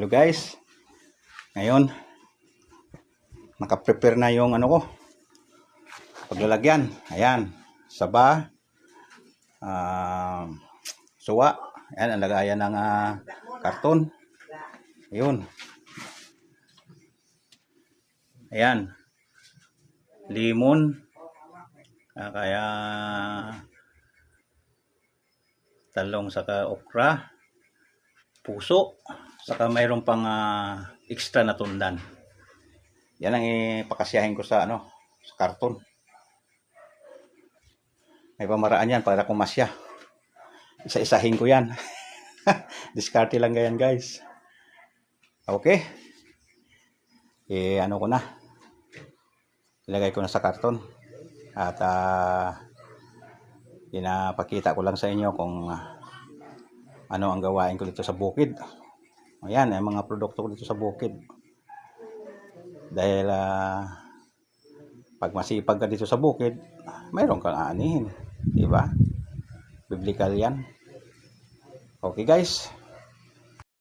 Hello guys. Ngayon, naka-prepare na yung ano ko. Paglalagyan. Ayan. Saba. Suwa. Ayan, ang lagayan ng karton. Ayun. Ayan. Limon. Kaya talong saka okra. Puso. Saka mayroon pang extra na tundan. Yan ang ipakasyahin ko sa sa karton. May pamaraan yan para kumasya. Isa-isahin ko yan. Diskarte lang ganyan guys. Okay. Ano ko na. Ilagay ko na sa karton. At pinapakita ko lang sa inyo kung ano ang gawain ko dito sa bukid. Ayan, ang mga produkto ko dito sa bukid. Dahil pag masipag ka dito sa bukid, mayroon kang aanihin. Diba? Biblical yan. Okay guys.